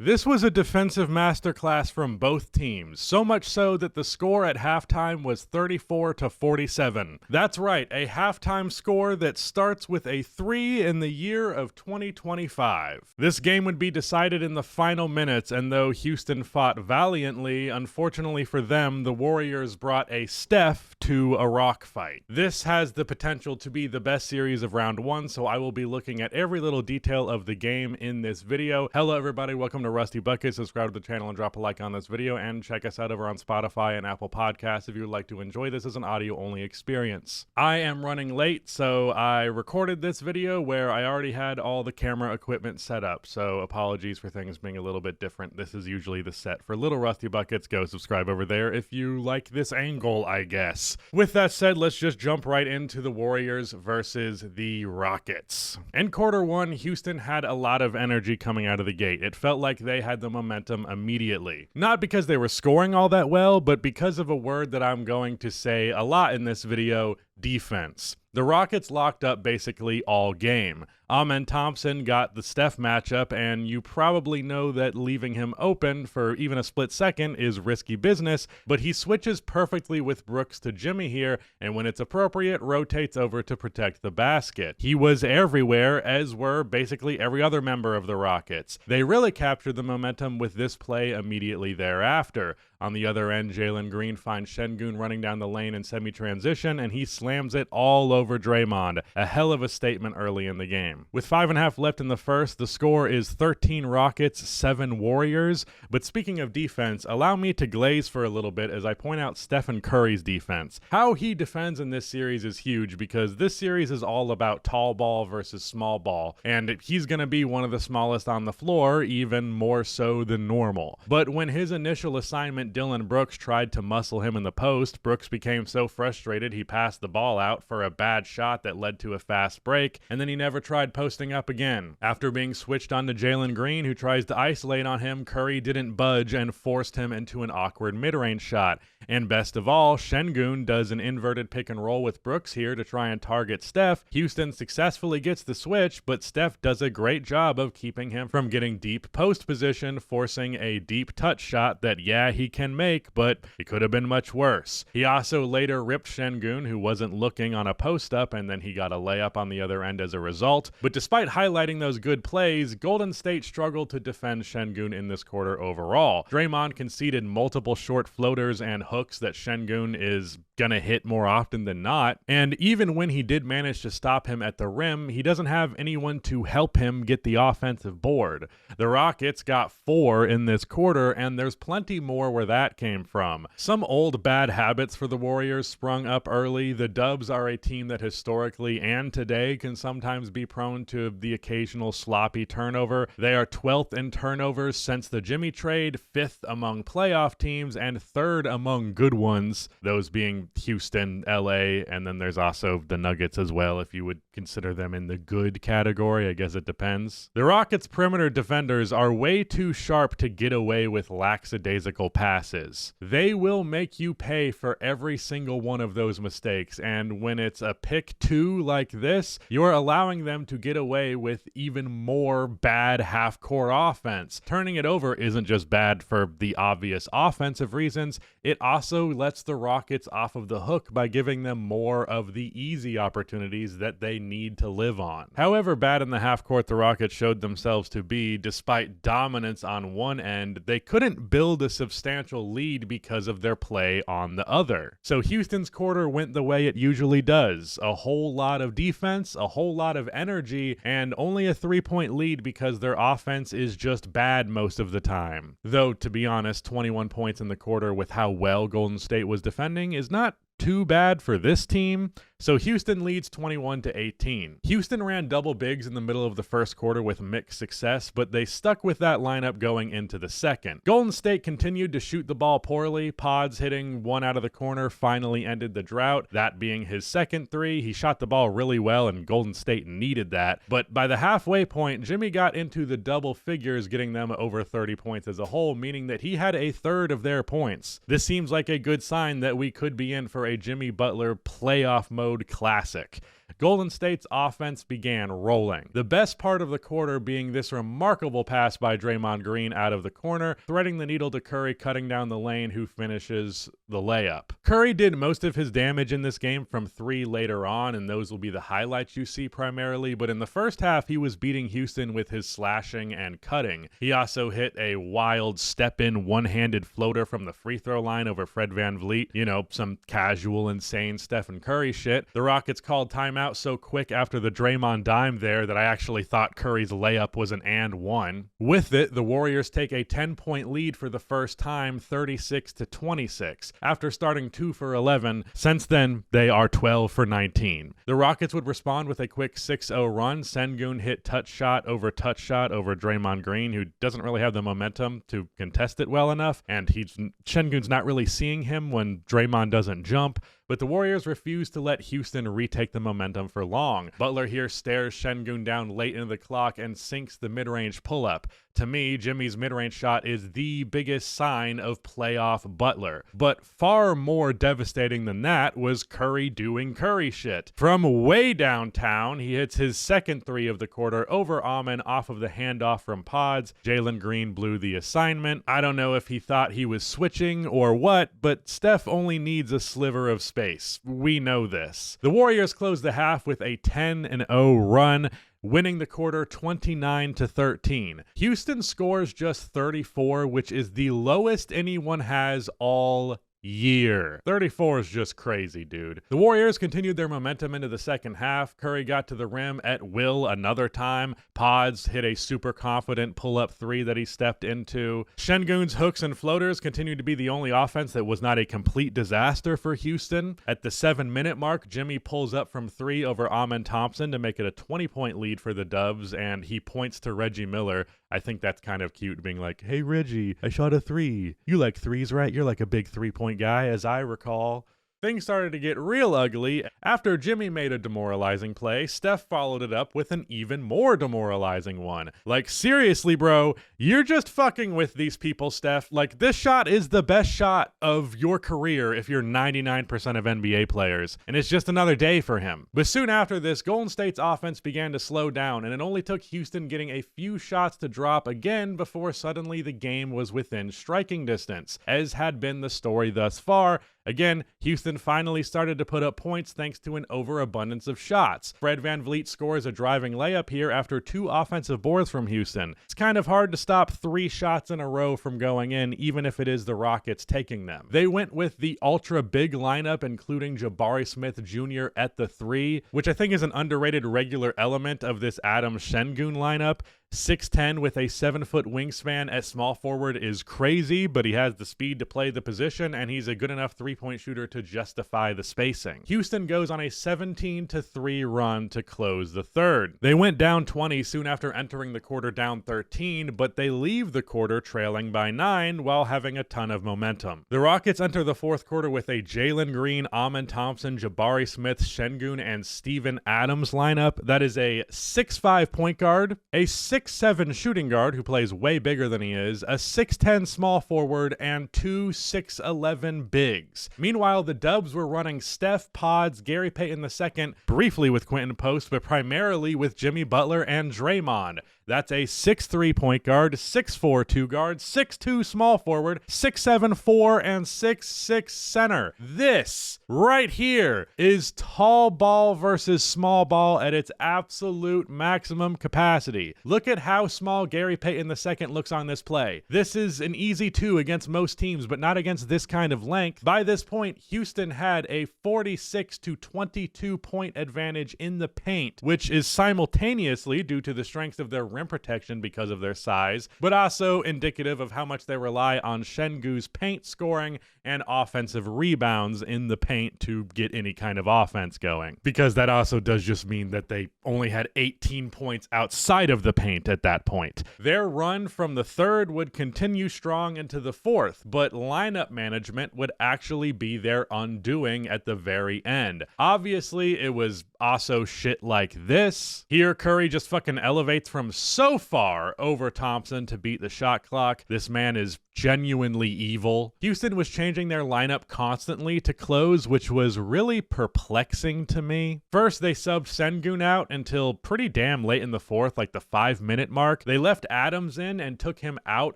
This was a defensive masterclass from both teams, so much so that the score at halftime was 34-47. That's right, a halftime score that starts with a 3 in the year of 2025. This game would be decided in the final minutes, and though Houston fought valiantly, unfortunately for them, the Warriors brought a Steph to a rock fight. This has the potential to be the best series of round one, so I will be looking at every little detail of the game in this video. Hello everybody, welcome to Rusty Bucket. Subscribe to the channel and drop a like on this video, and check us out over on Spotify and Apple Podcasts if you would like to enjoy this as an audio-only experience. I am running late, so I recorded this video where I already had all the camera equipment set up, so apologies for things being a little bit different. This is usually the set for Little Rusty Buckets. Go subscribe over there if you like this angle, I guess. With that said, let's just jump right into the Warriors versus the Rockets. In quarter one, Houston had a lot of energy coming out of the gate. It felt like they had the momentum immediately. Not because they were scoring all that well, but because of a word that I'm going to say a lot in this video: defense. The Rockets locked up basically all game. Amen Thompson got the Steph matchup, and you probably know that leaving him open for even a split second is risky business, but he switches perfectly with Brooks to Jimmy here, and when it's appropriate, rotates over to protect the basket. He was everywhere, as were basically every other member of the Rockets. They really captured the momentum with this play immediately thereafter. On the other end, Jalen Green finds Şengün running down the lane in semi-transition, and he slams it all over Draymond. A hell of a statement early in the game. With 5.5 left in the first, the score is 13 Rockets, 7 Warriors. But speaking of defense, allow me to glaze for a little bit as I point out Stephen Curry's defense. How he defends in this series is huge, because this series is all about tall ball versus small ball, and he's going to be one of the smallest on the floor, even more so than normal. But when his initial assignment, Dillon Brooks, tried to muscle him in the post, Brooks became so frustrated he passed the ball out for a bad shot that led to a fast break, and then he never tried posting up again. After being switched on to Jalen Green, who tries to isolate on him, Curry didn't budge and forced him into an awkward mid-range shot. And best of all, Şengün does an inverted pick and roll with Brooks here to try and target Steph. Houston successfully gets the switch, but Steph does a great job of keeping him from getting deep post position, forcing a deep touch shot that, yeah, he can make, but it could have been much worse. He also later ripped Şengün, who wasn't looking, on a post up, and then he got a layup on the other end as a result. But despite highlighting those good plays, Golden State struggled to defend Şengün in this quarter overall. Draymond conceded multiple short floaters and hooks that Şengün is gonna hit more often than not, and even when he did manage to stop him at the rim, he doesn't have anyone to help him get the offensive board. The Rockets got 4 in this quarter, and there's plenty more where that came from. Some old bad habits for the Warriors sprung up early. The Dubs are a team that historically and today can sometimes be prone to the occasional sloppy turnover. They are 12th in turnovers since the Jimmy trade, 5th among playoff teams, and 3rd among good ones, those being Houston, LA, and then there's also the Nuggets as well, if you would consider them in the good category. I guess it depends. The Rockets' perimeter defenders are way too sharp to get away with lackadaisical passes. They will make you pay for every single one of those mistakes, and when it's a pick 2 like this, you're allowing them to get away with even more bad half-court offense. Turning it over isn't just bad for the obvious offensive reasons, it also lets the Rockets off of the hook by giving them more of the easy opportunities that they need to live on. However bad in the half court the Rockets showed themselves to be, despite dominance on one end, they couldn't build a substantial lead because of their play on the other. So Houston's quarter went the way it usually does. A whole lot of defense, a whole lot of energy, and only a 3-point lead because their offense is just bad most of the time. Though, to be honest, 21 points in the quarter with how well Golden State was defending is not too bad for this team. So Houston leads 21-18. Houston ran double bigs in the middle of the first quarter with mixed success, but they stuck with that lineup going into the second. Golden State continued to shoot the ball poorly. Pods hitting one out of the corner finally ended the drought, that being his second 3. He shot the ball really well, and Golden State needed that. But by the halfway point, Jimmy got into the double figures, getting them over 30 points as a whole, meaning that he had a third of their points. This seems like a good sign that we could be in for a Jimmy Butler playoff mode classic. Golden State's offense began rolling. The best part of the quarter being this remarkable pass by Draymond Green out of the corner, threading the needle to Curry, cutting down the lane, who finishes the layup. Curry did most of his damage in this game from 3 later on, and those will be the highlights you see primarily, but in the first half, he was beating Houston with his slashing and cutting. He also hit a wild step-in one-handed floater from the free throw line over Fred VanVleet. You know, some casual, insane Stephen Curry shit. The Rockets called timeout so quick after the Draymond dime there that I actually thought Curry's layup was an and one. With it, the Warriors take a 10-point lead for the first time, 36-26. After starting 2 for 11, since then, they are 12 for 19. The Rockets would respond with a quick 6-0 run. Sengun hit touch shot over Draymond Green, who doesn't really have the momentum to contest it well enough, and Sengun's not really seeing him when Draymond doesn't jump. But the Warriors refuse to let Houston retake the momentum for long. Butler here stares Sengun down late into the clock and sinks the mid-range pull-up. To me, Jimmy's mid-range shot is the biggest sign of playoff Butler. But far more devastating than that was Curry doing Curry shit. From way downtown, he hits his second 3 of the quarter over Amen off of the handoff from Pods. Jalen Green blew the assignment. I don't know if he thought he was switching or what, but Steph only needs a sliver of space. We know this. The Warriors close the half with a 10-0 run, winning the quarter 29-13. Houston scores just 34, which is the lowest anyone has all year. 34 is just crazy, dude. The Warriors continued their momentum into the second half. Curry got to the rim at will another time. Pods hit a super confident pull-up 3 that he stepped into. Sengun's hooks and floaters continued to be the only offense that was not a complete disaster for Houston. At the 7-minute mark, Jimmy pulls up from 3 over Amen Thompson to make it a 20-point lead for the Dubs, and he points to Reggie Miller. I think that's kind of cute, being like, "Hey, Reggie, I shot a 3. You like 3s, right? You're like a big 3-point guy, as I recall." Things started to get real ugly. After Jimmy made a demoralizing play, Steph followed it up with an even more demoralizing one. Like, seriously, bro, you're just fucking with these people, Steph. Like, this shot is the best shot of your career if you're 99% of NBA players, and it's just another day for him. But soon after this, Golden State's offense began to slow down, and it only took Houston getting a few shots to drop again before suddenly the game was within striking distance, as had been the story thus far. Again, Houston finally started to put up points thanks to an overabundance of shots. Fred VanVleet scores a driving layup here after 2 offensive boards from Houston. It's kind of hard to stop 3 shots in a row from going in, even if it is the Rockets taking them. They went with the ultra big lineup, including Jabari Smith Jr. at the 3, which I think is an underrated regular element of this Adam Sengun lineup. 6'10" with a 7-foot wingspan at small forward is crazy, but he has the speed to play the position, and he's a good enough 3-point shooter to justify the spacing. Houston goes on a 17-3 run to close the third. They went down 20 soon after entering the quarter down 13, but they leave the quarter trailing by 9 while having a ton of momentum. The Rockets enter the fourth quarter with a Jalen Green, Amen Thompson, Jabari Smith, Sengun, and Steven Adams lineup. That is a 6'5" point guard, a 6'7" shooting guard who plays way bigger than he is, a 6'10" small forward, and 2 6'11" bigs. Meanwhile, the Dubs were running Steph, Pods, Gary Payton II, briefly with Quentin Post, but primarily with Jimmy Butler and Draymond. That's a 6'3" point guard, 6'4" two guard, 6'2" small forward, 6'7" 4, and 6'6" center. This right here is tall ball versus small ball at its absolute maximum capacity. Look at how small Gary Payton II looks on this play. This is an easy 2 against most teams, but not against this kind of length. By this point, Houston had a 46-22 point advantage in the paint, which is simultaneously due to the strength of their rim protection because of their size, but also indicative of how much they rely on Sengun's paint scoring and offensive rebounds in the paint to get any kind of offense going. Because that also does just mean that they only had 18 points outside of the paint at that point. Their run from the third would continue strong into the fourth, but lineup management would actually be their undoing at the very end. Obviously, it was also shit like this. Here, Curry just fucking elevates from so far over Thompson to beat the shot clock. This man is genuinely evil. Houston was changing their lineup constantly to close, which was really perplexing to me. First, they subbed Sengun out until pretty damn late in the fourth, like the 5-minute mark. They left Adams in and took him out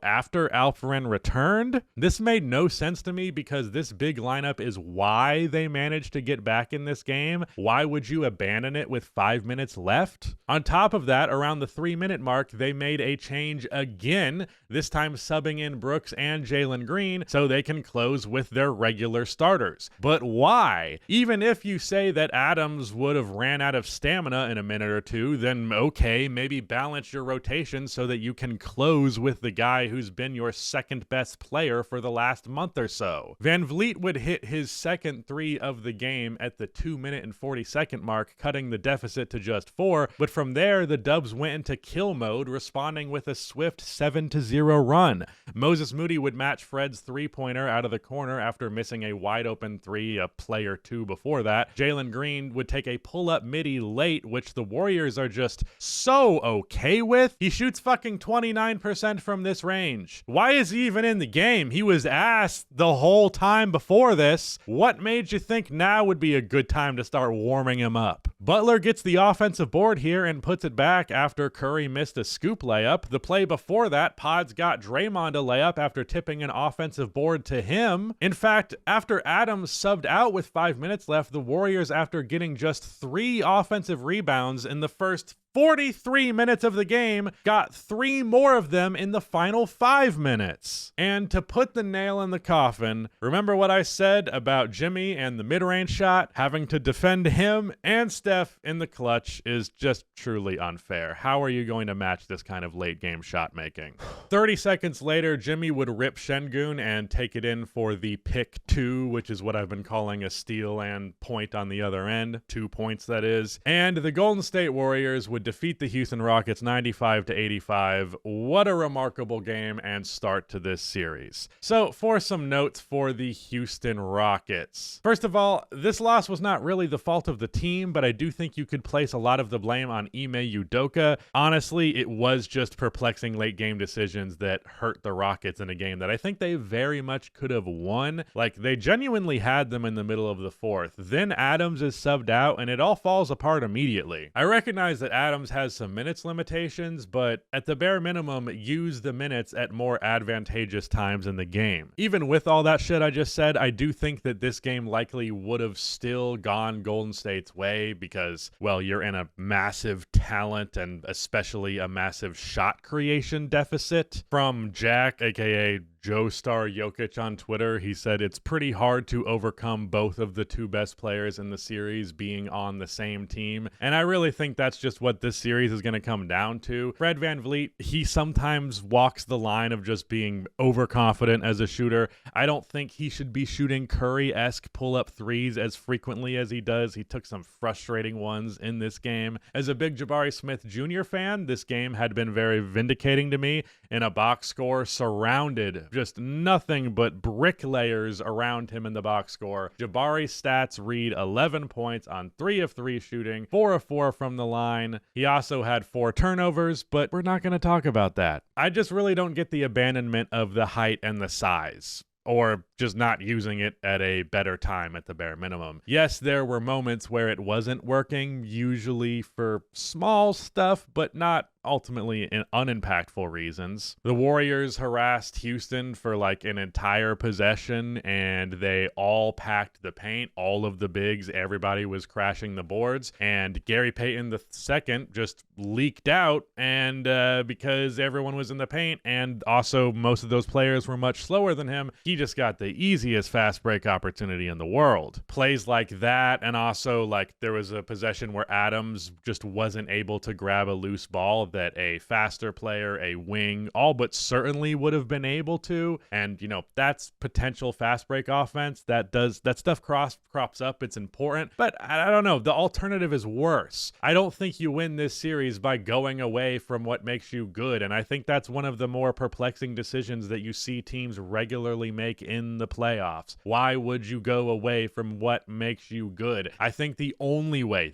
after Alperen returned. This made no sense to me because this big lineup is why they managed to get back in this game. Why would you abandon it with 5 minutes left? On top of that, around the 3-minute mark, they made a change again, this time subbing in Brooks and Jalen Green so they can close with their regular starters. But why? Even if you say that Adams would have ran out of stamina in a minute or two, then okay, maybe balance your rotation so that you can close with the guy who's been your second best player for the last month or so. Van Vliet would hit his second three of the game at the 2-minute and 40-second mark, cutting the deficit to just 4, but from there the Dubs went into kill mode, responding with a swift 7-0 run. Moses Moody would match Fred's three-pointer out of the corner after missing a wide-open three a play or two before that. Jalen Green would take a pull-up midi late, which the Warriors are just so okay with. He shoots fucking 29% from this range. Why is he even in the game? He was asked the whole time before this. What made you think now would be a good time to start warming him up? Butler gets the offensive board here and puts it back after Curry missed a scoop layup. The play before that, Pods got Draymond a layup after tipping an offensive board to him. In fact, after Adams subbed out with 5 minutes left, the Warriors, after getting just 3 offensive rebounds in the first 43 minutes of the game, got 3 more of them in the final 5 minutes. And to put the nail in the coffin, remember what I said about Jimmy and the mid-range shot? Having to defend him and Steph in the clutch is just truly unfair. How are you going to match this kind of late game shot making? 30 seconds later, Jimmy would rip Şengün and take it in for the pick 2, which is what I've been calling a steal and point on the other end. 2 points, that is. And the Golden State Warriors would defeat the Houston Rockets 95-85. What a remarkable game and start to this series. So for some notes for the Houston Rockets. First of all, this loss was not really the fault of the team, but I do think you could place a lot of the blame on Ime Udoka. Honestly, it was just perplexing late game decisions that hurt the Rockets in a game that I think they very much could have won. Like, they genuinely had them in the middle of the fourth. Then Adams is subbed out and it all falls apart immediately. I recognize that Adams has some minutes limitations, but at the bare minimum, use the minutes at more advantageous times in the game. Even with all that shit I just said, I do think that this game likely would have still gone Golden State's way because, well, you're in a massive talent and especially a massive shot creation deficit. From Jack, aka Joe Star Jokic on Twitter, he said it's pretty hard to overcome both of the 2 best players in the series being on the same team. And I really think that's just what this series is going to come down to. Fred VanVleet, he sometimes walks the line of just being overconfident as a shooter. I don't think he should be shooting Curry-esque pull-up threes as frequently as he does. He took some frustrating ones in this game. As a big Jabari Smith Jr. fan, this game had been very vindicating to me in a box score surrounded just nothing but bricklayers around him in the box score. Jabari's stats read 11 points on 3 of 3 shooting, 4 of 4 from the line. He also had 4 turnovers, but we're not going to talk about that. I just really don't get the abandonment of the height and the size, or just not using it at a better time at the bare minimum. Yes, there were moments where it wasn't working, usually for small stuff, but not ultimately in unimpactful reasons. The Warriors harassed Houston for like an entire possession and they all packed the paint. All of the bigs, everybody was crashing the boards, and Gary Payton II just leaked out, and because everyone was in the paint and also most of those players were much slower than him, he just got the easiest fast break opportunity in the world. Plays like that, and also like there was a possession where Adams just wasn't able to grab a loose ball that a faster player, a wing, all but certainly would have been able to. And, you know, that's potential fast break offense. That stuff crops up. It's important. But I don't know. The alternative is worse. I don't think you win this series by going away from what makes you good. And I think that's one of the more perplexing decisions that you see teams regularly make in the playoffs. Why would you go away from what makes you good? I think the only way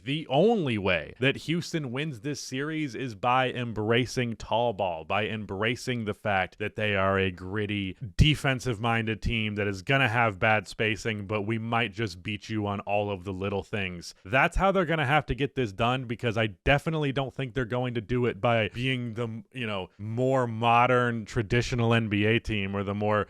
that Houston wins this series is by by embracing tall ball, by embracing the fact that they are a gritty, defensive-minded team that is going to have bad spacing, but we might just beat you on all of the little things. That's how they're going to have to get this done, because I definitely don't think they're going to do it by being the, more modern, traditional NBA team or the more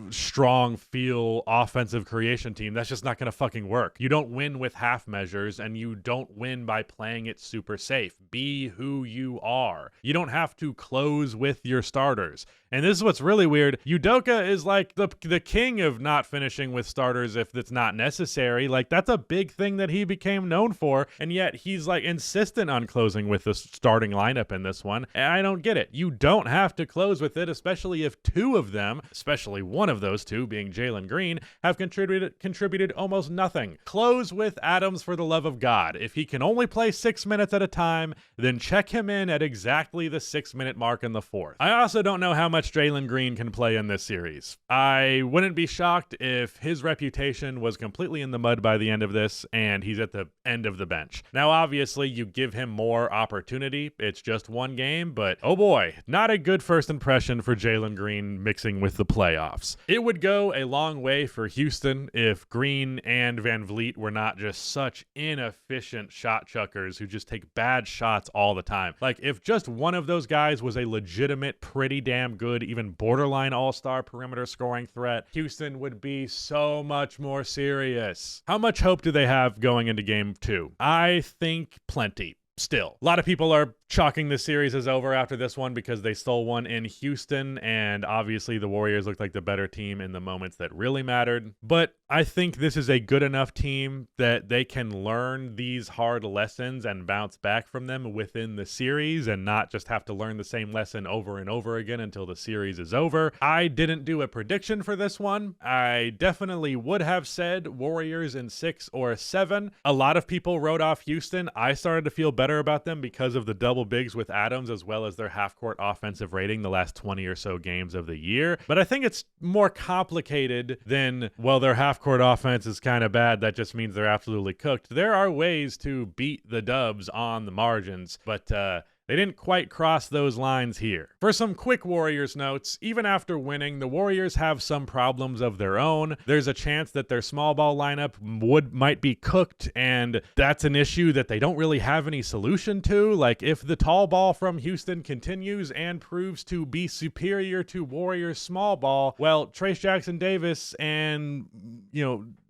strong feel offensive creation team. That's just not going to fucking work. You don't win with half measures, and you don't win by playing it super safe. Be who you are. You don't have to close with your starters. And this is what's really weird. Udoka is like the king of not finishing with starters if it's not necessary. Like, that's a big thing that he became known for, and yet he's like insistent on closing with the starting lineup in this one. And I don't get it. You don't have to close with it, especially if two of them, especially one of those two being Jalen Green, have contributed almost nothing. Close with Adams for the love of God. If he can only play 6 minutes at a time, then check him in at exactly the 6-minute mark in the fourth. I also don't know how much Jalen Green can play in this series. I wouldn't be shocked if his reputation was completely in the mud by the end of this and he's at the end of the bench. Now, obviously, you give him more opportunity. It's just one game, but oh boy, not a good first impression for Jalen Green mixing with the playoffs. It would go a long way for Houston if Green and Van Vliet were not just such inefficient shot chuckers who just take bad shots all the time. Like, if just one of those guys was a legitimate, pretty damn good, even borderline all-star perimeter scoring threat, Houston would be so much more serious. How much hope do they have going into game 2? I think plenty. Still, a lot of people are chalking this series as over after this one because they stole one in Houston, and obviously the Warriors looked like the better team in the moments that really mattered. But I think this is a good enough team that they can learn these hard lessons and bounce back from them within the series and not just have to learn the same lesson over and over again until the series is over. I didn't do a prediction for this one. I definitely would have said Warriors in 6 or 7. A lot of people wrote off Houston. I started to feel better about them because of the double bigs with Adams, as well as their half-court offensive rating the last 20 or so games of the year. But I think it's more complicated than, well, their half-court offense is kind of bad. That just means they're absolutely cooked. There are ways to beat the Dubs on the margins, but they didn't quite cross those lines here. For some quick Warriors notes, even after winning, the Warriors have some problems of their own. There's a chance that their small ball lineup might be cooked, and that's an issue that they don't really have any solution to. Like, if the tall ball from Houston continues and proves to be superior to Warriors small ball, well, Trayce Jackson-Davis and,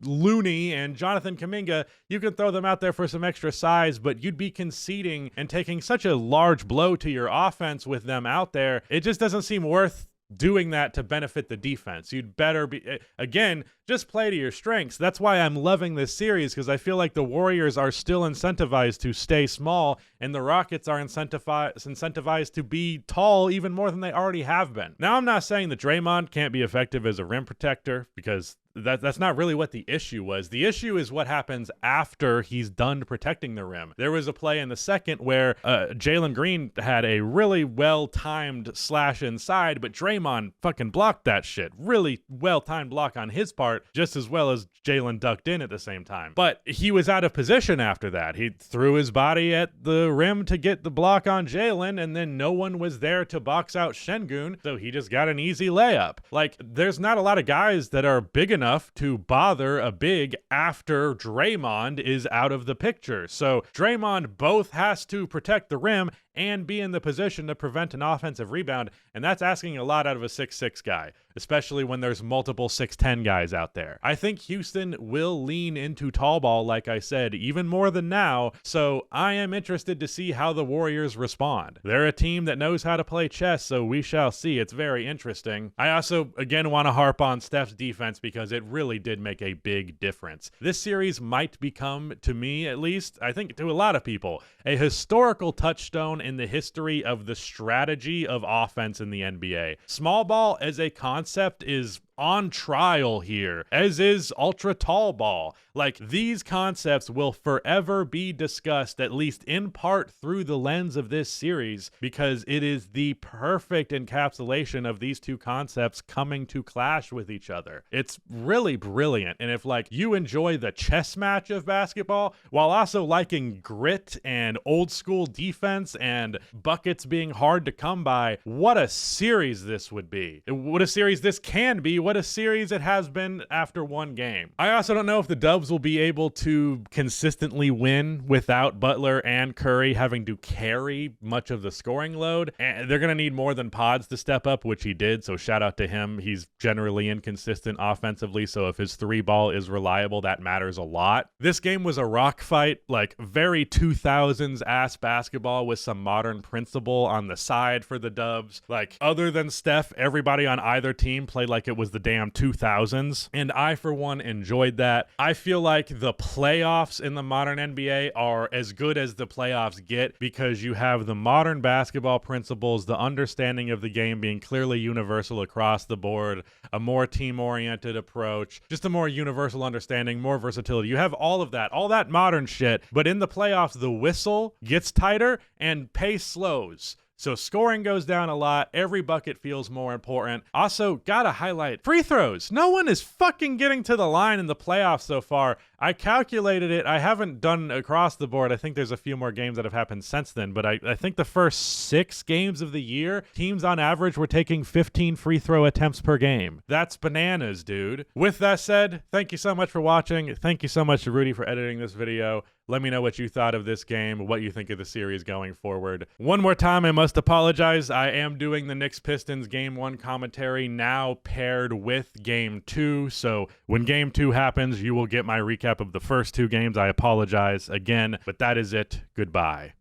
Looney and Jonathan Kuminga, you can throw them out there for some extra size, but you'd be conceding and taking such a large blow to your offense with them out there. It just doesn't seem worth doing that to benefit the defense. You'd better be, again, just play to your strengths. That's why I'm loving this series, because I feel like the Warriors are still incentivized to stay small, and the Rockets are incentivized to be tall even more than they already have been. Now, I'm not saying that Draymond can't be effective as a rim protector, because that's not really what the issue was. The issue is what happens after he's done protecting the rim. There was a play in the second where Jalen Green had a really well-timed slash inside, but Draymond fucking blocked that shit. Really well-timed block on his part, just as well as Jalen ducked in at the same time. But he was out of position after that. He threw his body at the rim to get the block on Jalen, and then no one was there to box out Şengün, so he just got an easy layup. Like, there's not a lot of guys that are big enough to bother a big after Draymond is out of the picture. So Draymond both has to protect the rim and be in the position to prevent an offensive rebound, and that's asking a lot out of a 6'6" guy, especially when there's multiple 6'10" guys out there. I think Houston will lean into tall ball, like I said, even more than now, so I am interested to see how the Warriors respond. They're a team that knows how to play chess, so we shall see. It's very interesting. I also, again, want to harp on Steph's defense because it really did make a big difference. This series might become, to me at least, I think to a lot of people, a historical touchstone in the history of the strategy of offense in the NBA. Small ball as a concept is on trial here, as is ultra tall ball. Like, these concepts will forever be discussed, at least in part through the lens of this series, because it is the perfect encapsulation of these two concepts coming to clash with each other. It's really brilliant. And if like you enjoy the chess match of basketball while also liking grit and old school defense and buckets being hard to come by, what a series this would be. What a series this can be. What a series it has been after one game. I also don't know if the Dubs will be able to consistently win without Butler and Curry having to carry much of the scoring load. And they're going to need more than Pods to step up, which he did. So shout out to him. He's generally inconsistent offensively. So if his three ball is reliable, that matters a lot. This game was a rock fight, like very 2000s ass basketball with some modern principle on the side for the Dubs. Like, other than Steph, everybody on either team played like it was the damn 2000s. And I, for one, enjoyed that. I feel like the playoffs in the modern NBA are as good as the playoffs get because you have the modern basketball principles, the understanding of the game being clearly universal across the board, a more team-oriented approach, just a more universal understanding, more versatility. You have all of that modern shit, but in the playoffs, the whistle gets tighter and pace slows. So scoring goes down a lot. Every bucket feels more important. Also, gotta highlight free throws. No one is fucking getting to the line in the playoffs so far. I calculated it. I haven't done across the board. I think there's a few more games that have happened since then, but I think the first 6 games of the year, teams on average were taking 15 free throw attempts per game. That's bananas, dude. With that said, thank you so much for watching. Thank you so much to Rudy for editing this video. Let me know what you thought of this game, what you think of the series going forward. One more time, I must apologize. I am doing the Knicks-Pistons Game 1 commentary now paired with Game 2. So when Game 2 happens, you will get my recap of the first 2 games. I apologize again, but that is it. Goodbye.